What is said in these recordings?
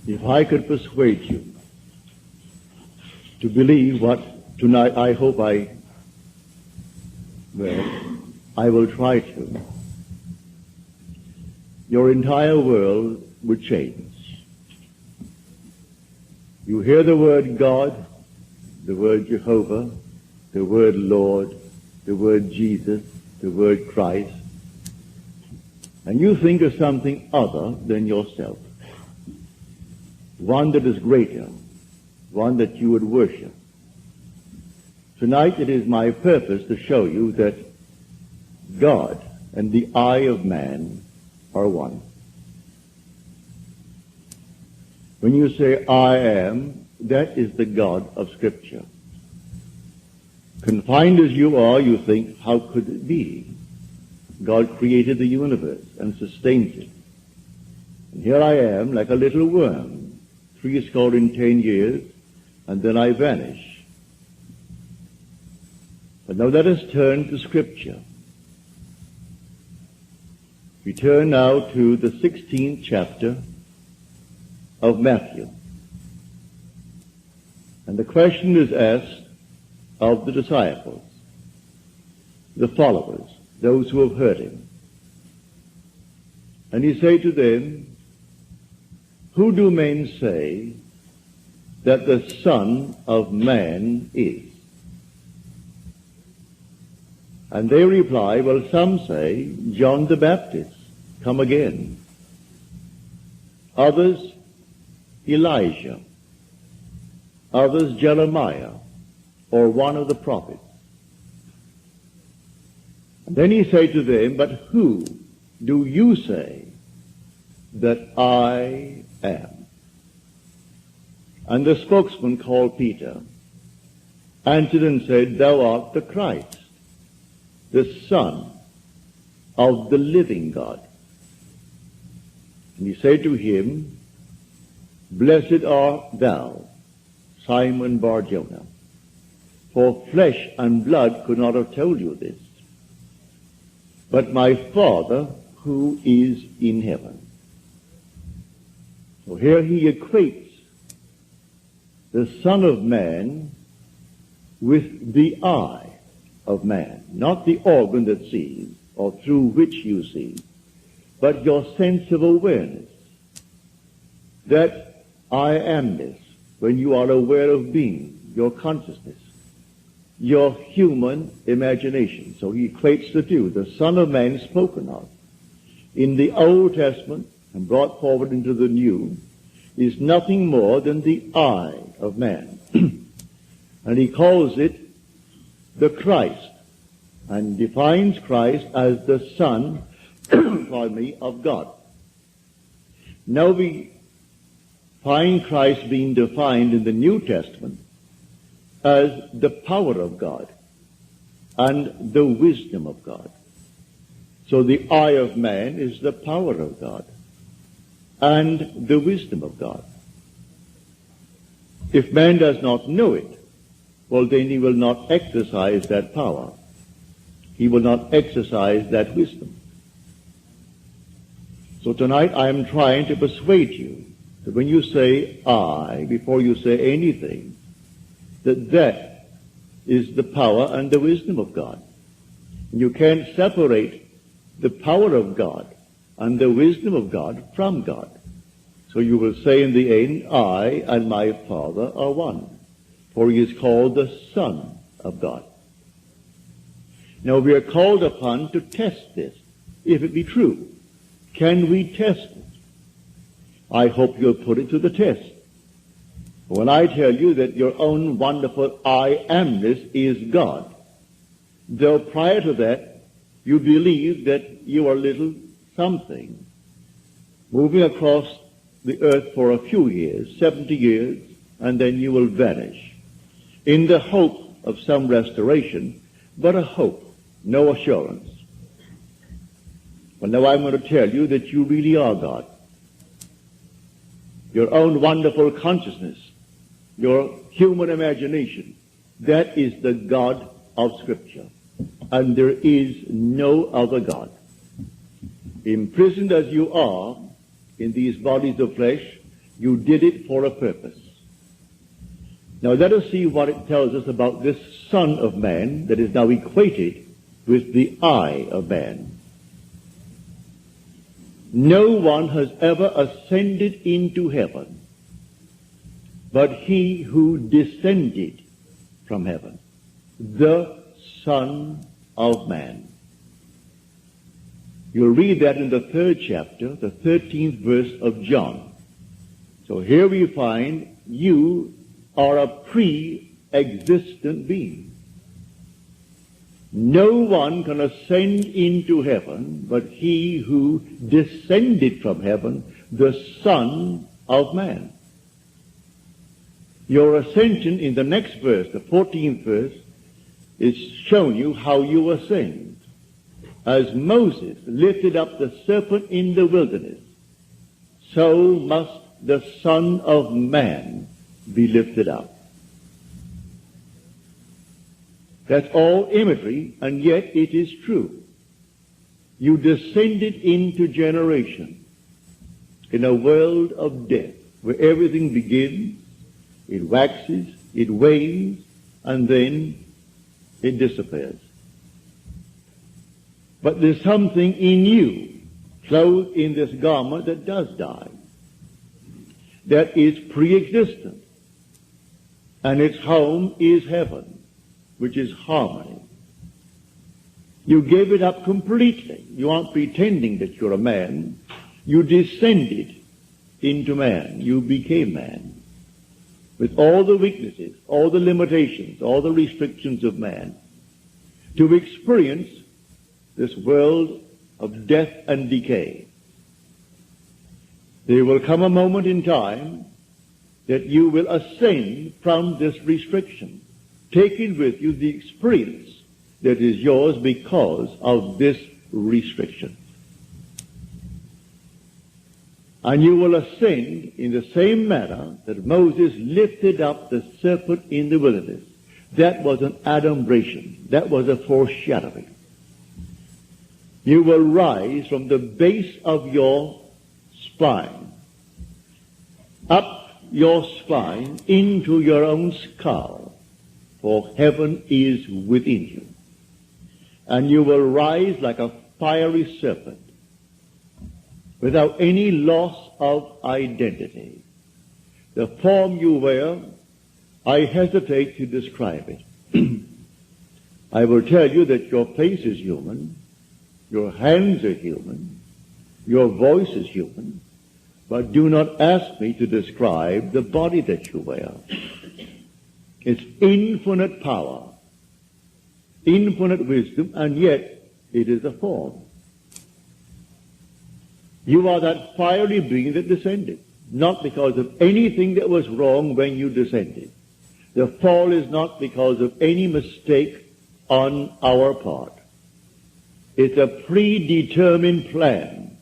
If I could persuade you to believe what tonight I hope I will try to, your entire world would change. You hear the word God, the word Jehovah, the word Lord, the word Jesus, the word Christ, and you think of something other than yourself, one that is greater, one that you would worship. Tonight it is my purpose to show you that God and the eye of man are one. When you say I am, that is the God of Scripture. Confined as you are, you think, how could it be? God created the universe and sustains it. And here I am, like a little worm, 70 years, and then I vanish. But now let us turn to Scripture. We turn now to the 16th chapter of Matthew. And the question is asked of the disciples, the followers, those who have heard him. And he said to them, who do men say that the Son of Man is? And they reply, well, some say John the Baptist, come again. Others, Elijah. Others, Jeremiah, or one of the prophets. And then he said to them, but who do you say that I am? And the spokesman called Peter answered and said, thou art the Christ, the Son of the living God. And he said to him, blessed art thou, Simon Bar-Jonah, for flesh and blood could not have told you this, but my Father who is in heaven. So here he equates the Son of Man with the eye of man, not the organ that sees or through which you see, but your sense of awareness, that I amness, when you are aware of being, your consciousness, your human imagination. So he equates the two. The Son of Man spoken of in the Old Testament and brought forward into the New is nothing more than the eye of man. And he calls it the Christ and defines Christ as the Son, of God. Now we find Christ being defined in the New Testament as the power of God and the wisdom of God. So the eye of man is the power of God and the wisdom of God. If man does not know it, well, then he will not exercise that power. He will not exercise that wisdom. So tonight I am trying to persuade you that when you say I, before you say anything, that is the power and the wisdom of God. And you can't separate the power of God and the wisdom of God from God. So you will say in the end, I and my Father are one, for he is called the Son of God. Now we are called upon to test this, if it be true. Can we test it? I hope you'll put it to the test. When I tell you that your own wonderful I amness is God, though prior to that you believe that you are little something, moving across the earth for a few years, 70 years, and then you will vanish, in the hope of some restoration, but a hope, no assurance. Well, now I'm going to tell you that you really are God. Your own wonderful consciousness, your human imagination, that is the God of Scripture. And there is no other God. Imprisoned as you are in these bodies of flesh, You did it for a purpose. Now let us see what it tells us about this Son of Man that is now equated with the I of man. No one has ever ascended into heaven but he who descended from heaven, the Son of Man. You'll read that in the 3rd chapter, the 13th verse of John. So here we find you are a pre-existent being. No one can ascend into heaven but he who descended from heaven, the Son of Man. Your ascension in the next verse, the 14th verse, is showing you how you ascend. As Moses lifted up the serpent in the wilderness, so must the Son of Man be lifted up. That's all imagery, and yet it is true. You descended into generation in a world of death where everything begins, it waxes, it wanes, and then it disappears. But there's something in you, clothed in this garment, that does die, that is pre-existent, and its home is heaven, which is harmony. You gave it up completely. You aren't pretending that you're a man. You descended into man. You became man. With all the weaknesses, all the limitations, all the restrictions of man, to experience this world of death and decay. There will come a moment in time that you will ascend from this restriction, taking with you the experience that is yours because of this restriction. And you will ascend in the same manner that Moses lifted up the serpent in the wilderness. That was an adumbration. That was a foreshadowing. You will rise from the base of your spine, up your spine into your own skull, for heaven is within you. And you will rise like a fiery serpent, without any loss of identity. The form you wear, I hesitate to describe it. I will tell you that your face is human, your hands are human, your voice is human, but do not ask me to describe the body that you wear. It's infinite power, infinite wisdom, and yet it is a form. You are that fiery being that descended, not because of anything that was wrong when you descended. The fall is not because of any mistake on our part. It's a predetermined plan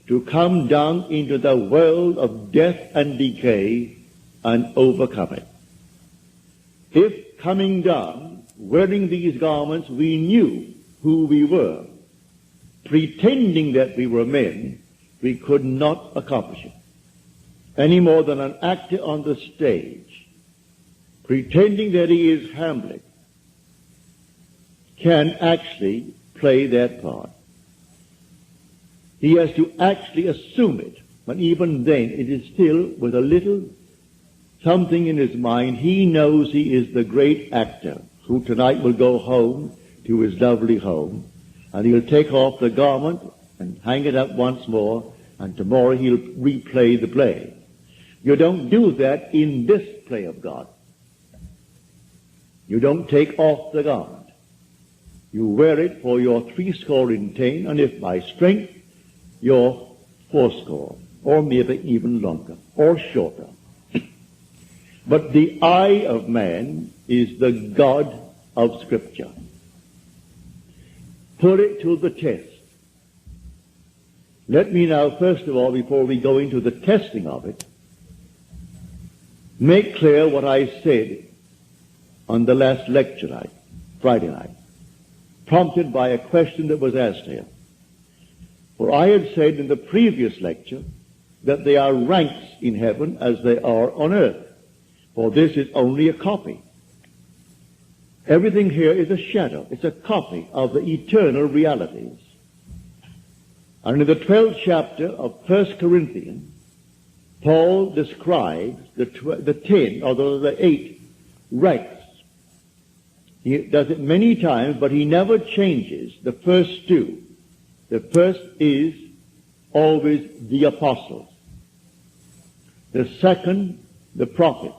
to come down into the world of death and decay and overcome it. If coming down, wearing these garments, we knew who we were, pretending that we were men, we could not accomplish it. Any more than an actor on the stage, pretending that he is Hamlet, can actually play that part. He has to actually assume it, but even then it is still with a little something in his mind. He knows he is the great actor who tonight will go home to his lovely home, and he'll take off the garment and hang it up once more, and tomorrow he'll replay the play. You don't do that in this play of God. You don't take off the garment. You wear it for your 70, and if by strength, your 80, or maybe even longer, or shorter. But the eye of man is the God of Scripture. Put it to the test. Let me now, first of all, before we go into the testing of it, make clear what I said on the last lecture night, Friday night, prompted by a question that was asked here. For I had said in the previous lecture that there are ranks in heaven as they are on earth, for this is only a copy. Everything here is a shadow. It's a copy of the eternal realities. And in the 12th chapter of 1 Corinthians, Paul describes the 10, or the 8 ranks. He does it many times, but he never changes the first 2. The first is always the apostles. The second, the prophets.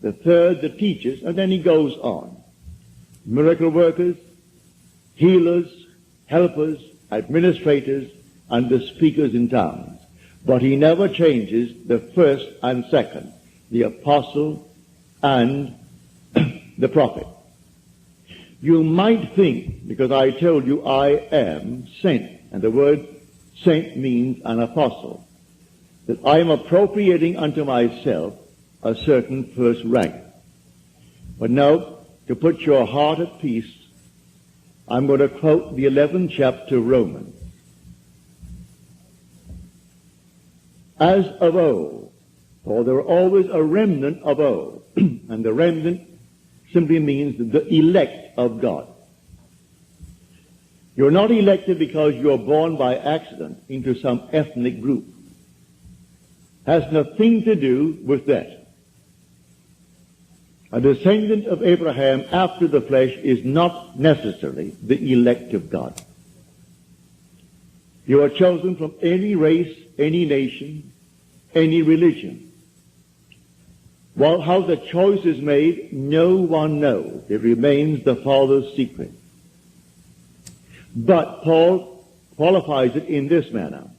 The third, the teachers, and then he goes on. Miracle workers, healers, helpers, administrators, and the speakers in tongues. But he never changes the first and second, the apostle and the prophet. You might think, because I told you I am sent, and the word sent means an apostle, that I am appropriating unto myself a certain first rank. But now, to put your heart at peace, I'm going to quote the 11th chapter of Romans. As of old, for there are always a remnant of old, and the remnant simply means the elect of God. You're not elected because you're born by accident into some ethnic group. Has nothing to do with that. A descendant of Abraham after the flesh is not necessarily the elect of God. You are chosen from any race, any nation, any religion. Well, how the choice is made, no one knows. It remains the Father's secret. But Paul qualifies it in this manner.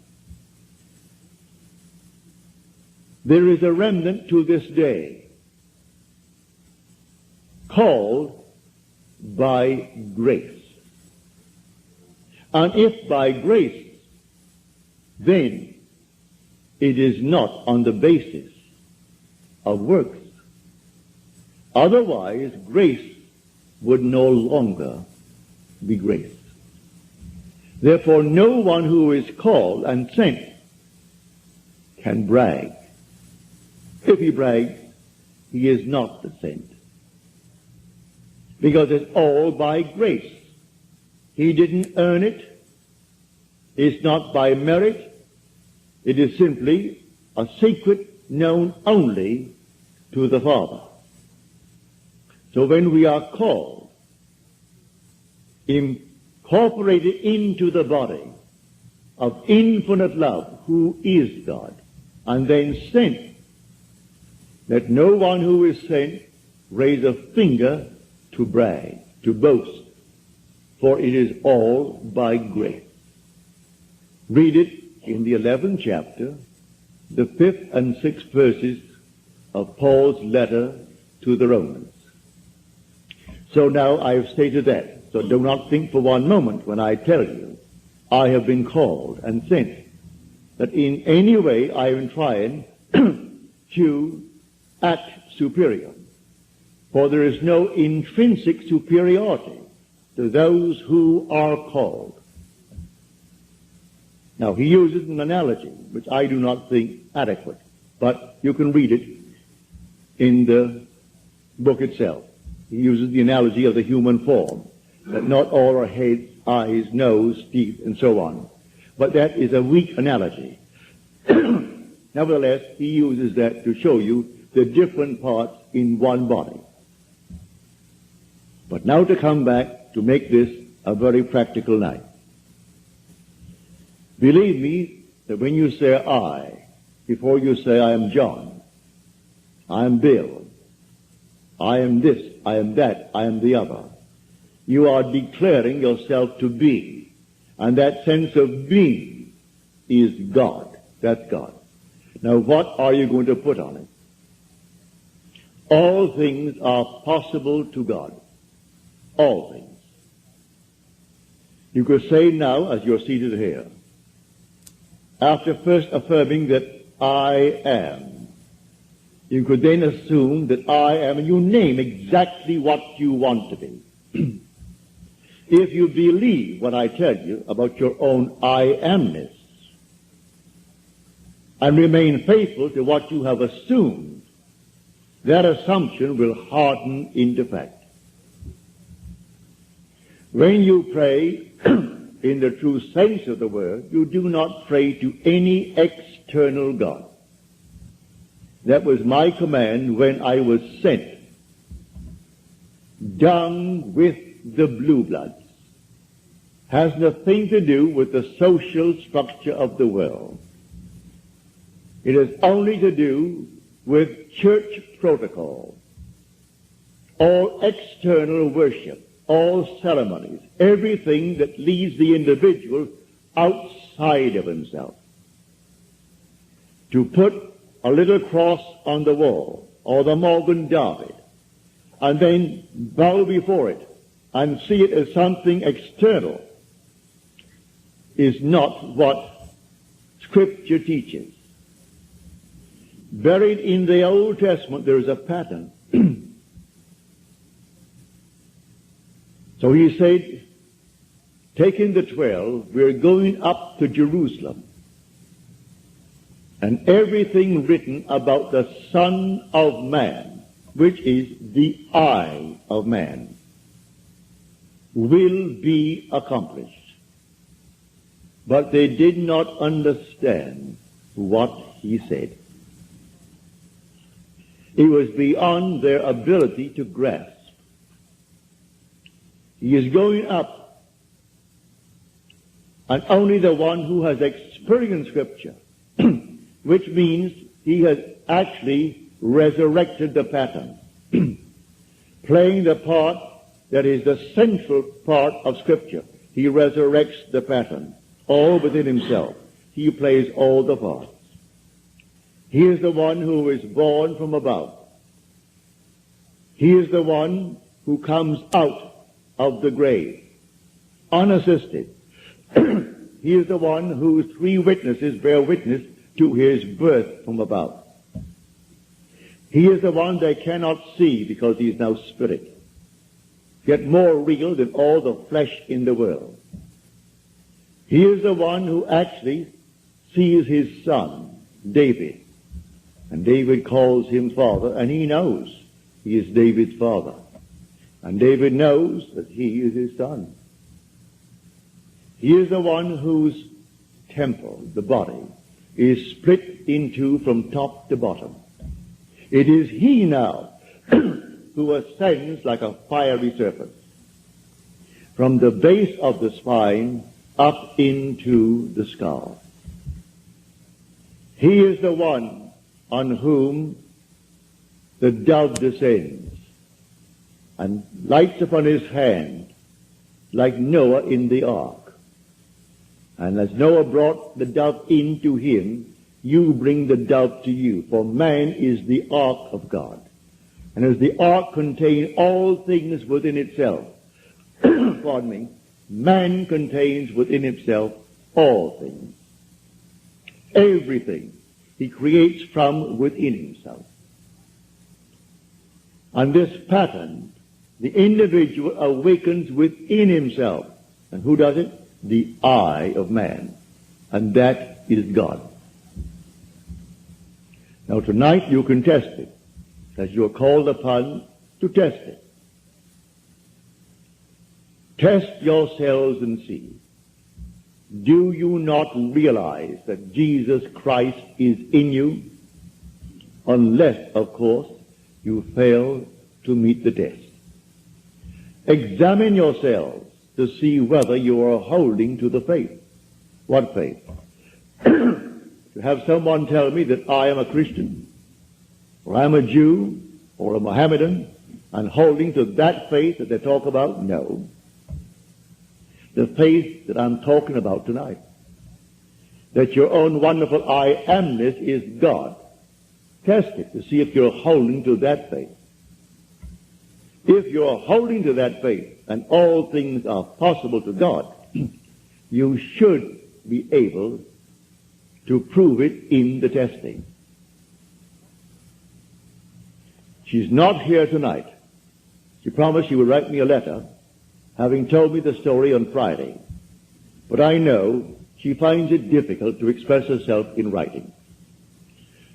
There is a remnant to this day, called by grace. And if by grace, then it is not on the basis of works. Otherwise, grace would no longer be grace. Therefore, no one who is called and sent can brag. If he brags, he is not the sent. Because it's all by grace. He didn't earn it. It's not by merit. It is simply a secret known only to the Father. So when we are called, incorporated into the body of infinite love, who is God, and then sent, let no one who is sent raise a finger to brag, to boast, for it is all by grace. Read it in the 11th chapter, the 5th and 6th verses of Paul's letter to the Romans. So now I have stated that. So do not think for one moment when I tell you I have been called and sent that in any way I am trying to act superior. For there is no intrinsic superiority to those who are called. Now, he uses an analogy, which I do not think adequate, but you can read it in the book itself. He uses the analogy of the human form, that not all are heads, eyes, nose, teeth, and so on. But that is a weak analogy. Nevertheless, he uses that to show you the different parts in one body. But now to come back to make this a very practical night. Believe me that when you say I, before you say I am John, I am Bill, I am this, I am that, I am the other, you are declaring yourself to be. And that sense of being is God. That's God. Now what are you going to put on it? All things are possible to God. All things. You could say now, as you're seated here, after first affirming that I am, you could then assume that I am, and you name exactly what you want to be. If you believe what I tell you about your own I amness, and remain faithful to what you have assumed, that assumption will harden into fact. When you pray in the true sense of the word, you do not pray to any external God. That was my command when I was sent down with the blue bloods. Has nothing to do with the social structure of the world. It has only to do with church protocol. All external worship, all ceremonies, everything that leads the individual outside of himself. To put a little cross on the wall, or the Morgan David, and then bow before it and see it as something external, is not what Scripture teaches. Buried in the Old Testament there is a pattern. So he said, taking the 12, we're going up to Jerusalem. And everything written about the Son of Man, which is the eye of man, will be accomplished. But they did not understand what he said. It was beyond their ability to grasp. He is going up, and only the one who has experienced Scripture, which means he has actually resurrected the pattern, playing the part that is the central part of Scripture. He resurrects the pattern, all within himself. He plays all the parts. He is the one who is born from above. He is the one who comes out of the grave, unassisted. He is the one whose 3 witnesses bear witness to his birth from above. He is the one they cannot see because he is now spirit, yet more real than all the flesh in the world. He is the one who actually sees his son, David, and David calls him father, and he knows he is David's father. And David knows that he is his son. He is the one whose temple, the body, is split in 2 from top to bottom. It is he now who ascends like a fiery serpent from the base of the spine up into the skull. He is the one on whom the dove descends and lights upon his hand like Noah in the ark. And as Noah brought the dove into him, you bring the dove to you, for man is the ark of God. And as the ark contains all things within itself, pardon me, man contains within himself all things. Everything he creates from within himself. And this pattern, the individual awakens within himself. And who does it? The eye of man. And that is God. Now tonight you can test it, as you are called upon to test it. Test yourselves and see. Do you not realize that Jesus Christ is in you? Unless, of course, you fail to meet the test. Examine yourselves to see whether you are holding to the faith. What faith? To have someone tell me that I am a Christian, or I'm a Jew, or a Mohammedan, and holding to that faith that they talk about? No. The faith that I'm talking about tonight. That your own wonderful I amness is God. Test it to see if you're holding to that faith. If you're holding to that faith, and all things are possible to God, you should be able to prove it in the testing. She's not here tonight. She promised she would write me a letter, having told me the story on Friday. But I know she finds it difficult to express herself in writing.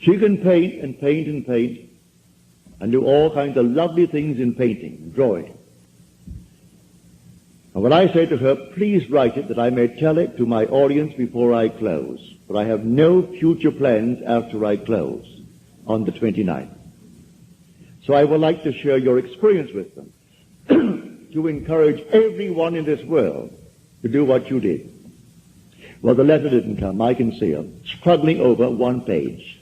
She can paint and paint and paint and do all kinds of lovely things in painting, drawing. And when I say to her, please write it that I may tell it to my audience before I close, but I have no future plans after I close on the 29th. So I would like to share your experience with them to encourage everyone in this world to do what you did. Well, the letter didn't come. I can see her struggling over one page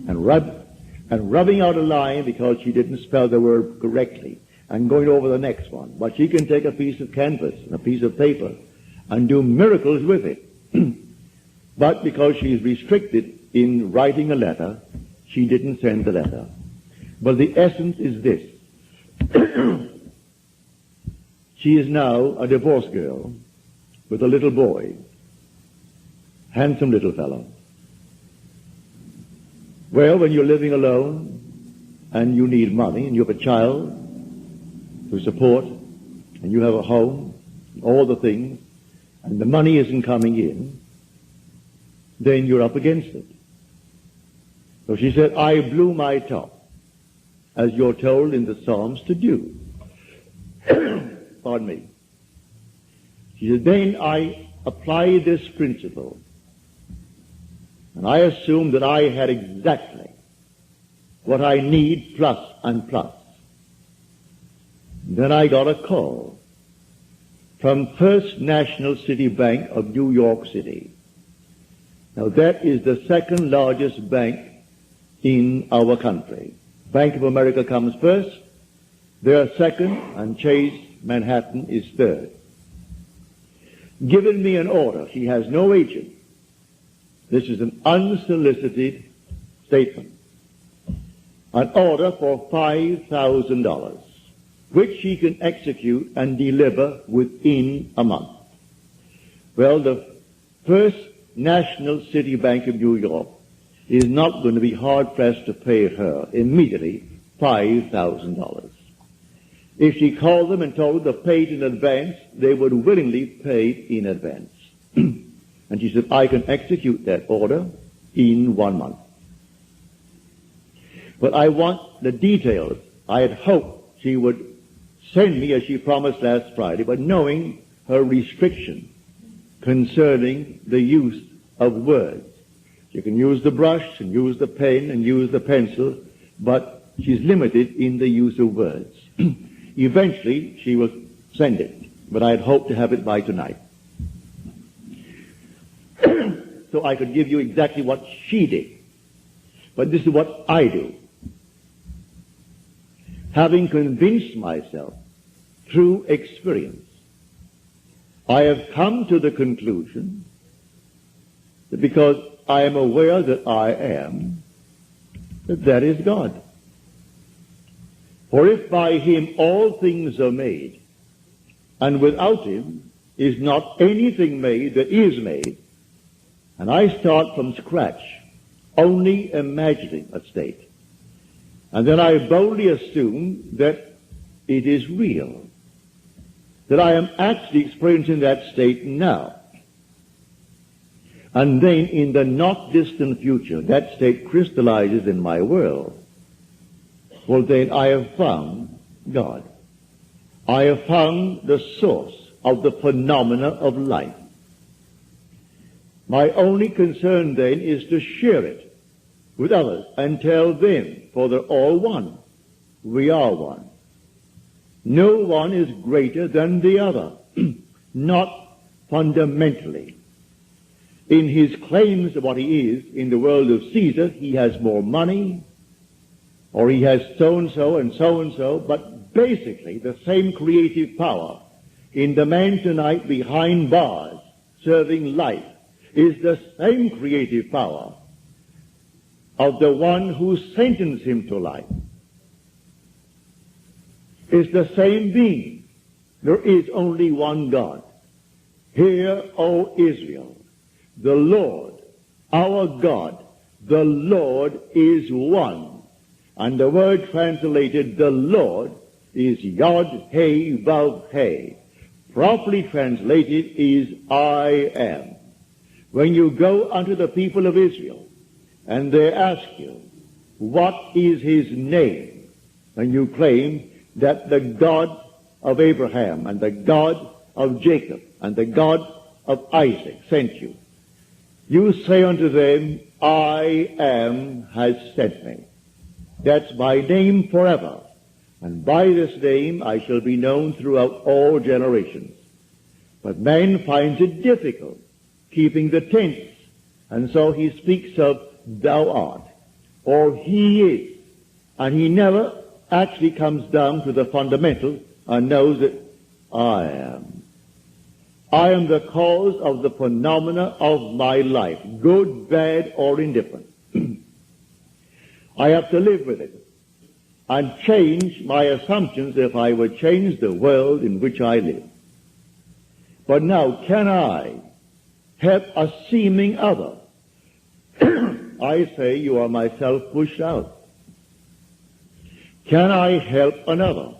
and rubbing out a line because she didn't spell the word correctly, and going over the next one. But she can take a piece of canvas and a piece of paper and do miracles with it. But because she's restricted in writing a letter, she didn't send the letter. But the essence is this. She is now a divorced girl with a little boy, handsome little fellow. Well, when you're living alone and you need money and you have a child to support and you have a home, all the things, and the money isn't coming in, then you're up against it. So she said, I blew my top, as you're told in the Psalms to do. Pardon me. She said, then I applied this principle, and I assumed that I had exactly what I need plus and plus. Then I got a call from First National City Bank of New York City. Now that is the second largest bank in our country. Bank of America comes first, they are second, and Chase Manhattan is third. Given me an order. She has no agent. This is an unsolicited statement. An order for $5,000, which she can execute and deliver within a month. Well, the First National City Bank of New York is not going to be hard-pressed to pay her immediately $5,000. If she called them and told them to pay it in advance, they would willingly pay it in advance. And she said, I can execute that order in 1 month. But I want the details. I had hoped she would send me as she promised last Friday, but knowing her restriction concerning the use of words. She can use the brush and use the pen and use the pencil, but she's limited in the use of words. Eventually, she will send it, but I had hoped to have it by tonight. So I could give you exactly what she did. But this is what I do. Having convinced myself through experience, I have come to the conclusion that because I am aware that I am, that is God. For if by him all things are made, and without him is not anything made that is made, and I start from scratch, only imagining a state, and then I boldly assume that it is real, that I am actually experiencing that state now. And then in the not distant future, that state crystallizes in my world. Well, then I have found God. I have found the source of the phenomena of life. My only concern then is to share it with others and tell them, for they're all one. We are one. No one is greater than the other, not fundamentally. In his claims of what he is in the world of Caesar, he has more money, or he has so-and-so and so-and-so, but basically the same creative power in the man tonight behind bars serving life is the same creative power of the one who sentenced him to life. It's the same being. There is only one God. Hear, O Israel, the Lord, our God, the Lord is one. And the word translated, the Lord, is Yod He Vav He. Properly translated is I am. When you go unto the people of Israel and they ask you, what is his name? And you claim that the God of Abraham and the God of Jacob and the God of Isaac sent you. You say unto them, I am has sent me. That's my name forever. And by this name I shall be known throughout all generations. But man finds it difficult keeping the tense. And so he speaks of thou art, or he is. And he never actually comes down to the fundamental and knows that I am. I am the cause of the phenomena of my life, good, bad, or indifferent. I have to live with it and change my assumptions if I would change the world in which I live. But now, can I help a seeming other? I say you are myself pushed out. Can I help another?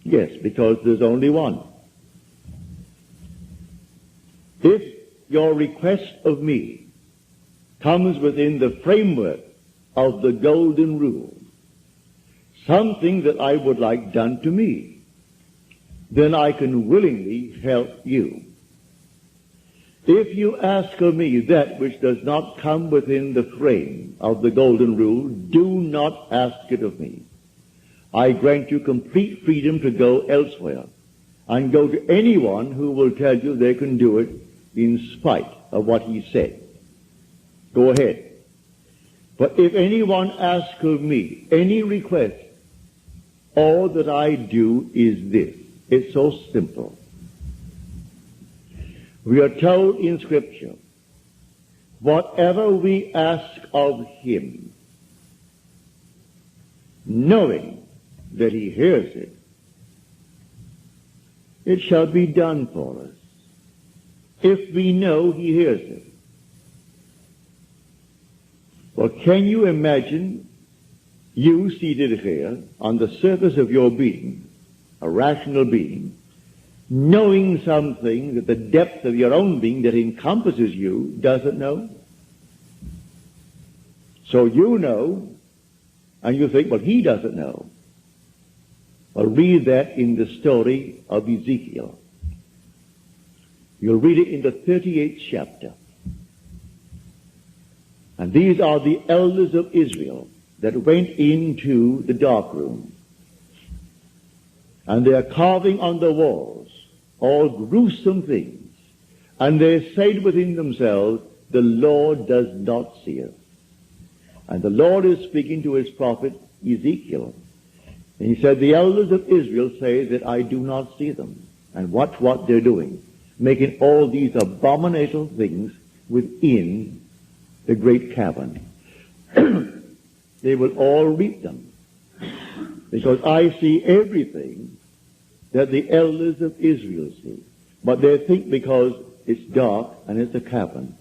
Yes, because there's only one. If your request of me comes within the framework of the golden rule, something that I would like done to me, then I can willingly help you. If you ask of me that which does not come within the frame of the golden rule, do not ask it of me. I grant you complete freedom to go elsewhere and go to anyone who will tell you they can do it in spite of what he said. Go ahead. But if anyone asks of me any request, all that I do is this. It's so simple. We are told in Scripture, whatever we ask of him, knowing that he hears it, it shall be done for us. If we know he hears it. Well, can you imagine you seated here on the surface of your being, a rational being, knowing something that the depth of your own being that encompasses you doesn't know? So you know, and you think, well, he doesn't know. Well, read that in the story of Ezekiel. You'll read it in the 38th chapter. And these are the elders of Israel that went into the dark room. And they are carving on the walls all gruesome things. And they said within themselves, the Lord does not see us. And the Lord is speaking to his prophet Ezekiel. And he said, the elders of Israel say that I do not see them. And watch what they're doing, making all these abominable things within the great cavern. They will all reap them, because I see everything that the elders of Israel see. But they think because it's dark and it's a cavern,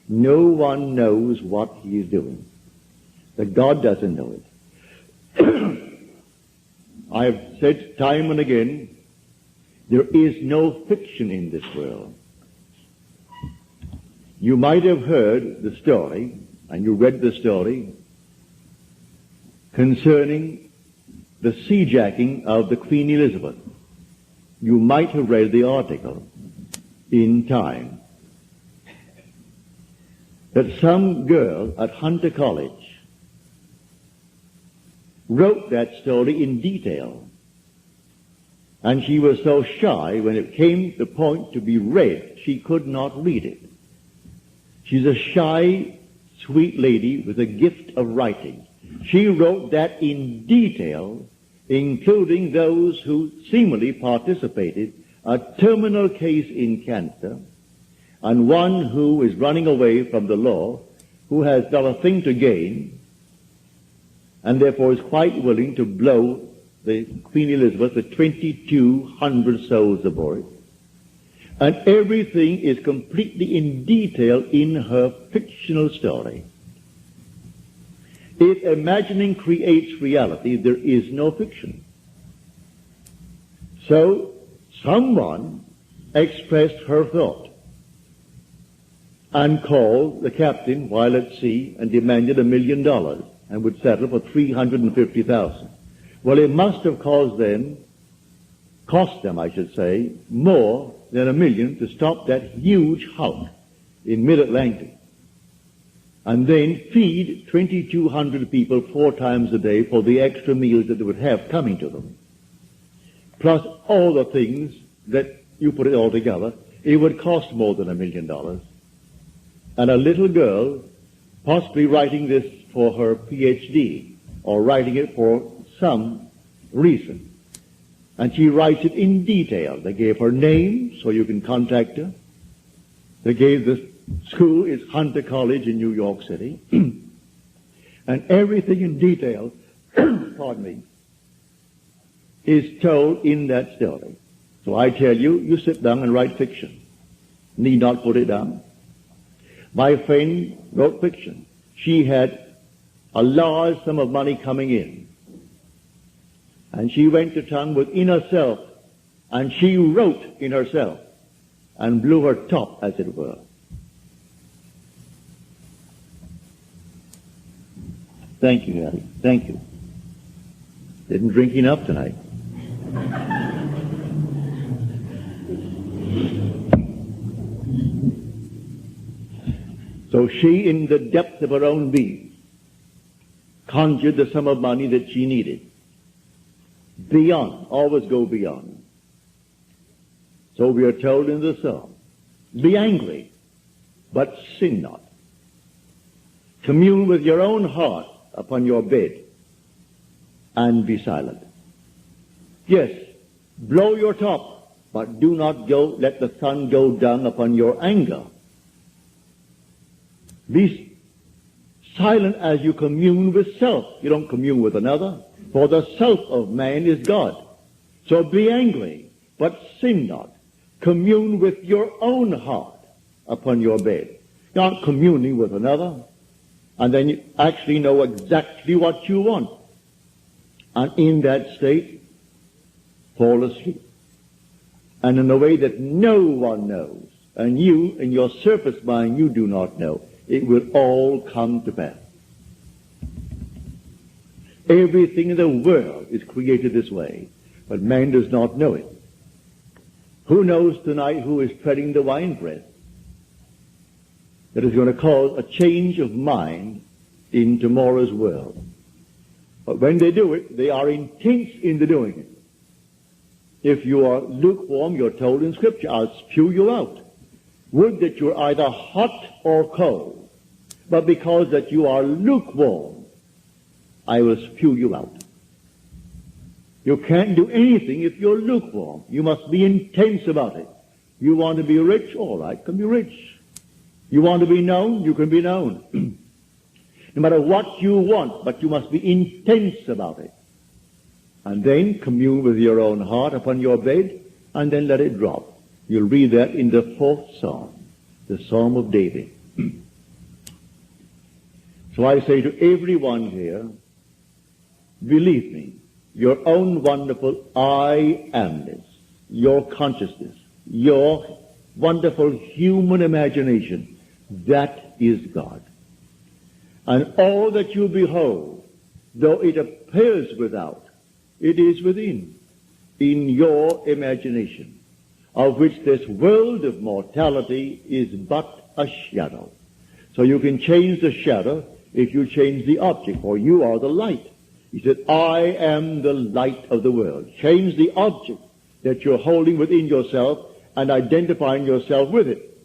no one knows what he is doing. That God doesn't know it. I have said time and again, there is no fiction in this world. You might have heard the story, and you read the story, concerning the seajacking of the Queen Elizabeth. You might have read the article in Time that some girl at Hunter College wrote that story in detail. And she was so shy when it came to the point to be read, she could not read it. She's a shy, sweet lady with a gift of writing. She wrote that in detail, including those who seemingly participated, a terminal case in cancer, and one who is running away from the law, who has not a thing to gain, and therefore is quite willing to blow the Queen Elizabeth with 2,200 souls aboard. And everything is completely in detail in her fictional story. If imagining creates reality, there is no fiction. So, someone expressed her thought. and called the captain while at sea and demanded $1 million and would settle for $350,000. Well, it must have cost them, more than $1 million to stop that huge hulk in mid-Atlantic and then feed 2,200 people 4 times a day for the extra meals that they would have coming to them. Plus all the things that you put it all together, it would cost more than $1 million. And a little girl, possibly writing this for her PhD, or writing it for some reason, and she writes it in detail. They gave her name, so you can contact her. They gave the school, it's Hunter College in New York City, and everything in detail, pardon me, is told in that story. So I tell you, you sit down and write fiction. Need not put it down. My friend wrote fiction. She had a large sum of money coming in. And she went to town within herself, and she wrote in herself, and blew her top, as it were. Thank you, Hattie. Thank you. Didn't drink enough tonight. So she, in the depth of her own being, conjured the sum of money that she needed. Beyond, always go beyond. So we are told in the psalm, be angry, but sin not. Commune with your own heart upon your bed, and be silent. Yes, blow your top, but do not let the sun go down upon your anger. Be silent as you commune with self. You don't commune with another, for the self of man is God. So be angry, but sin not. Commune with your own heart upon your bed. You're not communing with another, and then you actually know exactly what you want. And in that state, fall asleep. And in a way that no one knows, and you, in your surface mind, you do not know, it will all come to pass. Everything in the world is created this way, but man does not know it. Who knows tonight who is treading the winepress that is going to cause a change of mind in tomorrow's world? But when they do it, they are intense in the doing it. If you are lukewarm, you're told in Scripture, I'll spew you out. Would that you're either hot or cold. But because that you are lukewarm, I will spew you out. You can't do anything if you're lukewarm. You must be intense about it. You want to be rich? All right, can be rich. You want to be known? You can be known. No matter what you want, but you must be intense about it. And then commune with your own heart upon your bed, and then let it drop. You'll read that in the 4th Psalm, the Psalm of David. So I say to everyone here, believe me, your own wonderful I amness, your consciousness, your wonderful human imagination, that is God. And all that you behold, though it appears without, it is within, in your imagination, of which this world of mortality is but a shadow. So you can change the shadow if you change the object, for you are the light. He said, I am the light of the world. Change the object that you're holding within yourself and identifying yourself with it.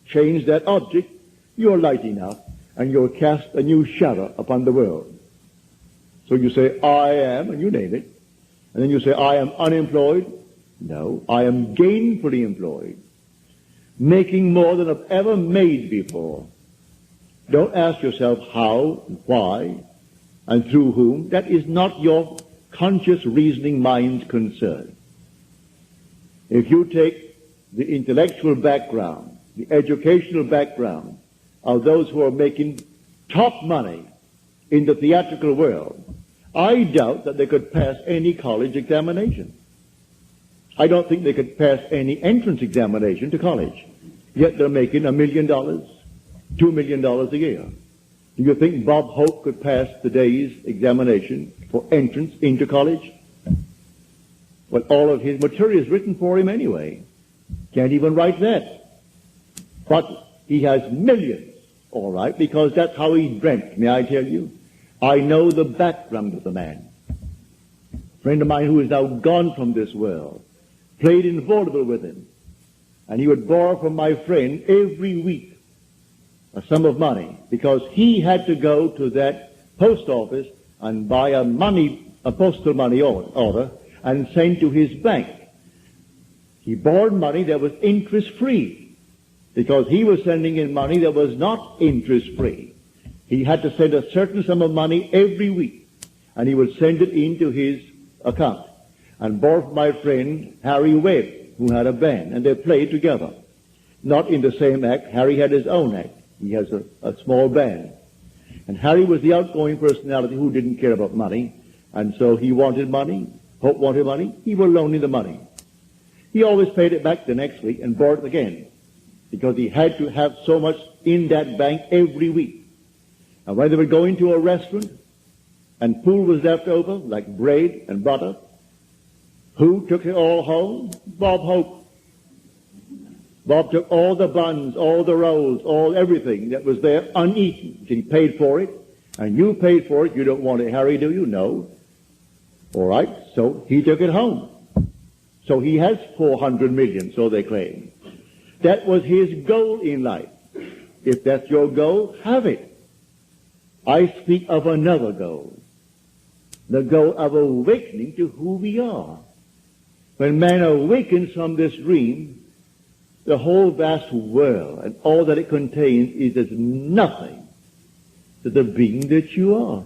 Change that object, you're light enough, and you'll cast a new shadow upon the world. So you say, I am, and you name it. And then you say, I am unemployed. No, I am gainfully employed, making more than I've ever made before. Don't ask yourself how, and why, and through whom. That is not your conscious reasoning mind's concern. If you take the intellectual background, the educational background of those who are making top money in the theatrical world, I doubt that they could pass any college examination. I don't think they could pass any entrance examination to college. Yet they're making $1 million, $2 $2 million a year. Do you think Bob Hope could pass today's examination for entrance into college? Well, all of his material is written for him anyway. Can't even write that. But he has millions, all right, because that's how he dreamt. May I tell you? I know the background of the man. A friend of mine who is now gone from this world played in vaudeville with him. And he would borrow from my friend every week a sum of money because he had to go to that post office and buy a postal money order and send to his bank. He borrowed money that was interest-free because he was sending in money that was not interest-free. He had to send a certain sum of money every week, and he would send it into his account. And borrowed from my friend Harry Webb, who had a band, and they played together. Not in the same act. Harry had his own act. He has a small band. And Harry was the outgoing personality who didn't care about money, and so he wanted money. Hope wanted money. He would loan him the money. He always paid it back the next week and borrowed it again, because he had to have so much in that bank every week. And when they would go into a restaurant and food was left over, like bread and butter, who took it all home? Bob Hope. Bob took all the buns, all the rolls, everything that was there uneaten. He paid for it, and you paid for it. You don't want it, Harry, do you? No. All right, so he took it home. So he has 400 million, so they claim. That was his goal in life. If that's your goal, have it. I speak of another goal. The goal of awakening to who we are. When man awakens from this dream, the whole vast world and all that it contains is as nothing to the being that you are.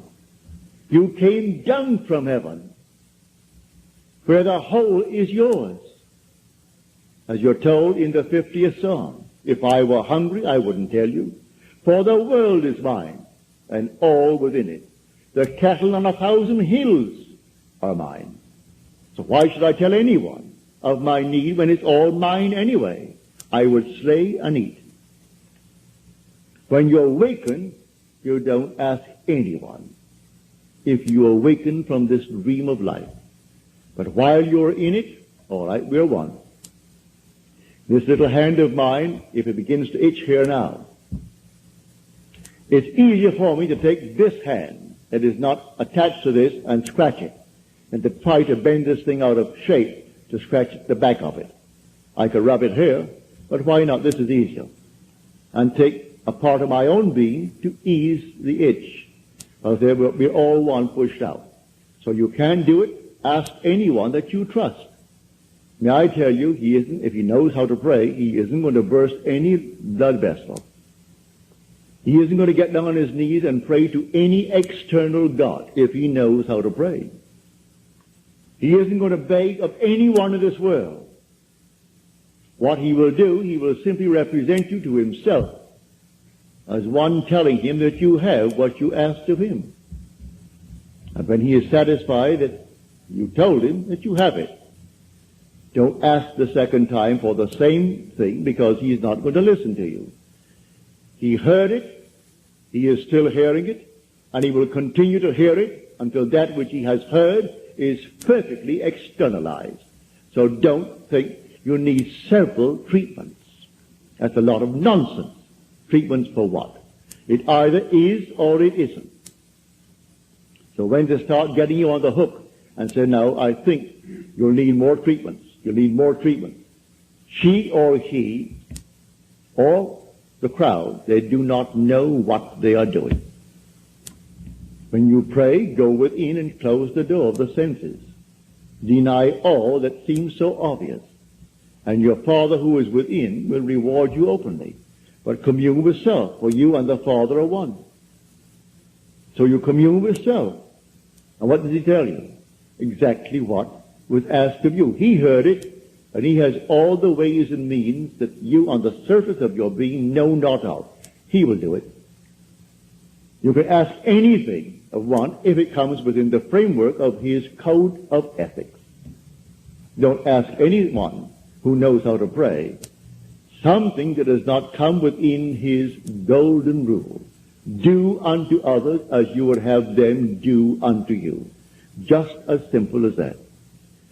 You came down from heaven, where the whole is yours. As you're told in the 50th Psalm, if I were hungry, I wouldn't tell you, for the world is mine, and all within it. The cattle on 1,000 hills are mine. So why should I tell anyone of my need when it's all mine anyway? I would slay and eat. When you awaken, you don't ask anyone if you awaken from this dream of life. But while you're in it, all right, we're one. This little hand of mine, if it begins to itch here now, it's easier for me to take this hand that is not attached to this and scratch it, and to try to bend this thing out of shape to scratch the back of it. I could rub it here, but why not? This is easier. And take a part of my own being to ease the itch. Because there will be all one pushed out. So you can do it. Ask anyone that you trust. May I tell you, if he knows how to pray, he isn't going to burst any blood vessel. He isn't going to get down on his knees and pray to any external God if he knows how to pray. He isn't going to beg of anyone in this world. What he will do, he will simply represent you to himself as one telling him that you have what you asked of him. And when he is satisfied that you told him that you have it, don't ask the second time for the same thing, because he is not going to listen to you. He heard it, he is still hearing it, and he will continue to hear it until that which he has heard is perfectly externalized. So don't think you need several treatments. That's a lot of nonsense. Treatments for what? It either is or it isn't. So when they start getting you on the hook and say, no, I think you'll need more treatments. You'll need more treatments. She or he or the crowd, they do not know what they are doing. When you pray, go within and close the door of the senses. Deny all that seems so obvious. And your Father who is within will reward you openly. But commune with self, for you and the Father are one. So you commune with self. And what does he tell you? Exactly what was asked of you. He heard it, and he has all the ways and means that you on the surface of your being know not of. He will do it. You can ask anything of one if it comes within the framework of his code of ethics. Don't ask anyone who knows how to pray something that does not come within his golden rule. Do unto others as you would have them do unto you. Just as simple as that.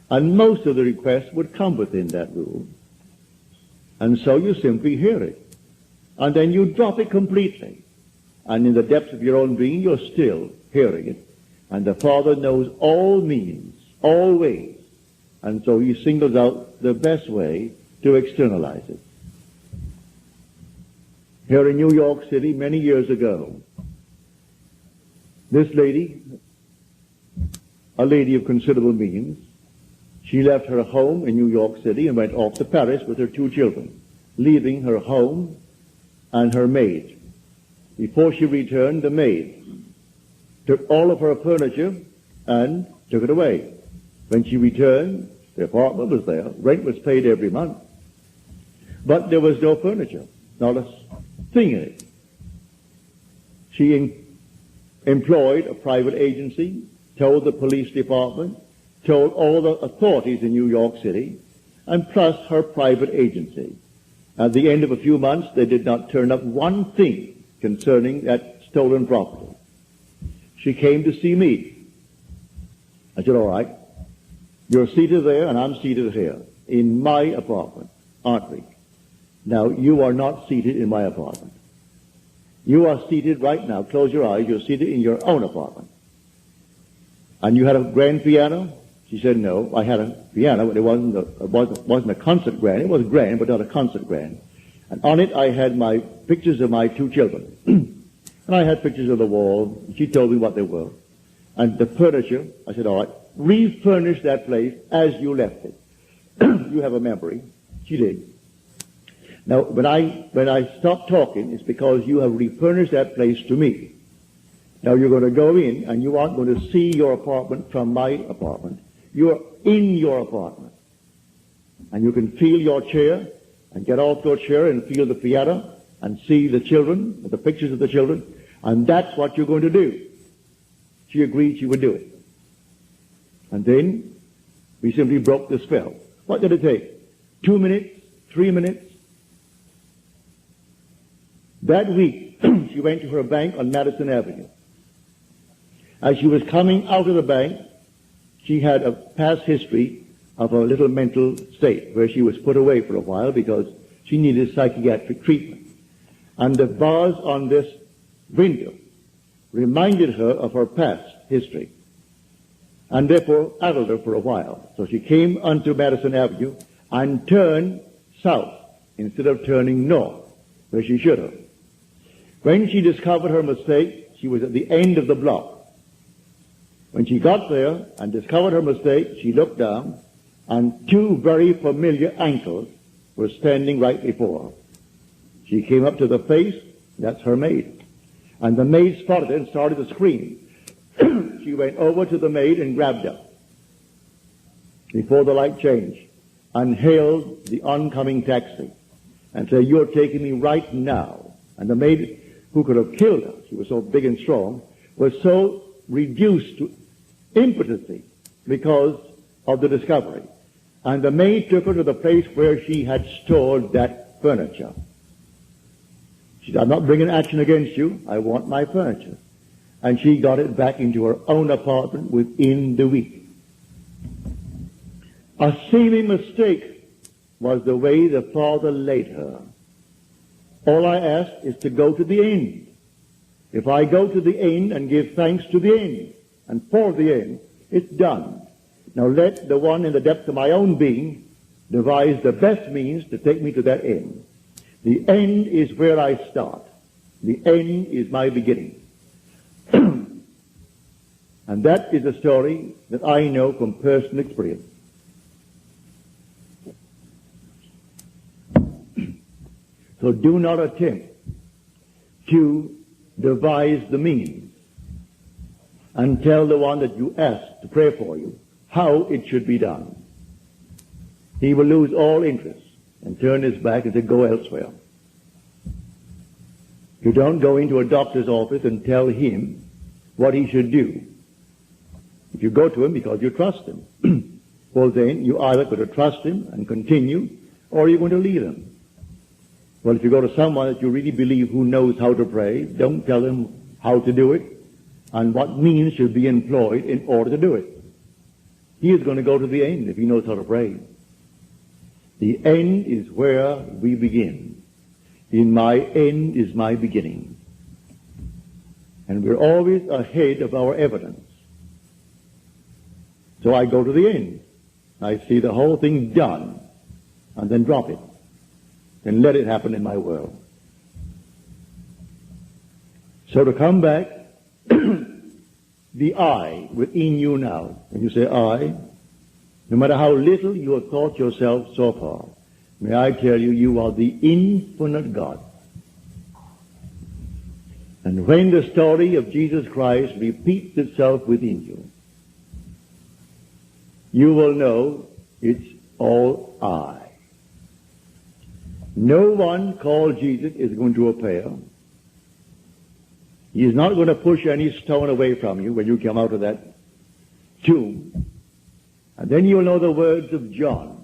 And most of the requests would come within that rule. And so you simply hear it. And then you drop it completely. And in the depths of your own being, you're still hearing it. And the Father knows all means, all ways. And so he singles out the best way to externalize it. Here in New York City, many years ago, this lady, a lady of considerable means, she left her home in New York City and went off to Paris with her 2 children, leaving her home and her maid. Before she returned, the maid took all of her furniture and took it away. When she returned, the apartment was there. Rent was paid every month. But there was no furniture, not a thing in it. She employed a private agency, told the police department, told all the authorities in New York City, and plus her private agency. At the end of a few months, they did not turn up one thing concerning that stolen property. She came to see me. I said, all right, you're seated there and I'm seated here in my apartment, aren't we? Now, you are not seated in my apartment. You are seated right now. Close your eyes. You're seated in your own apartment. And you had a grand piano? She said, no, I had a piano, but it wasn't a concert grand. It was grand, but not a concert grand. And on it, I had my pictures of my 2 children. And I had pictures of the wall. She told me what they were. And the furniture, I said, all right, refurnish that place as you left it. You have a memory. She did. Now, when I stopped talking, it's because you have refurnished that place to me. Now, you're going to go in, and you aren't going to see your apartment from my apartment. You're in your apartment. And you can feel your chair, and get off your chair and feel the piano, and see the children, the pictures of the children, and that's what you're going to do. She agreed she would do it. And then, we simply broke the spell. What did it take? 2 minutes? 3 minutes? That week, she went to her bank on Madison Avenue. As she was coming out of the bank, she had a past history of a little mental state where she was put away for a while because she needed psychiatric treatment. And the bars on this window reminded her of her past history and therefore addled her for a while. So she came onto Madison Avenue and turned south instead of turning north where she should have. When she discovered her mistake, she was at the end of the block. When she got there and discovered her mistake, she looked down, and 2 very familiar ankles were standing right before her. She came up to the face, that's her maid. And the maid spotted it and started to scream. She went over to the maid and grabbed her before the light changed and hailed the oncoming taxi and said, you're taking me right now. And the maid, who could have killed her, she was so big and strong, was so reduced to impotency because of the discovery. And the maid took her to the place where she had stored that furniture. She said, I'm not bringing action against you. I want my furniture. And she got it back into her own apartment within the week. A seeming mistake was the way the Father laid her. All I ask is to go to the end. If I go to the end and give thanks to the end, and for the end, it's done. Now let the one in the depth of my own being devise the best means to take me to that end. The end is where I start. The end is my beginning. And that is a story that I know from personal experience. So do not attempt to devise the means and tell the one that you ask to pray for you how it should be done. He will lose all interest and turn his back and say, go elsewhere. You don't go into a doctor's office and tell him what he should do. If you go to him because you trust him, well then you either going to trust him and continue, or you're going to leave him. Well, if you go to someone that you really believe who knows how to pray, don't tell them how to do it and what means should be employed in order to do it. He is going to go to the end if he knows how to pray. The end is where we begin. In my end is my beginning. And we're always ahead of our evidence. So I go to the end. I see the whole thing done, and then drop it, and let it happen in my world. So to come back, the I within you now, when you say I, no matter how little you have thought yourself so far, may I tell you, you are the infinite God. And when the story of Jesus Christ repeats itself within you, you will know it's all I. No one called Jesus is going to appear. He is not going to push any stone away from you when you come out of that tomb. And then you'll know the words of John.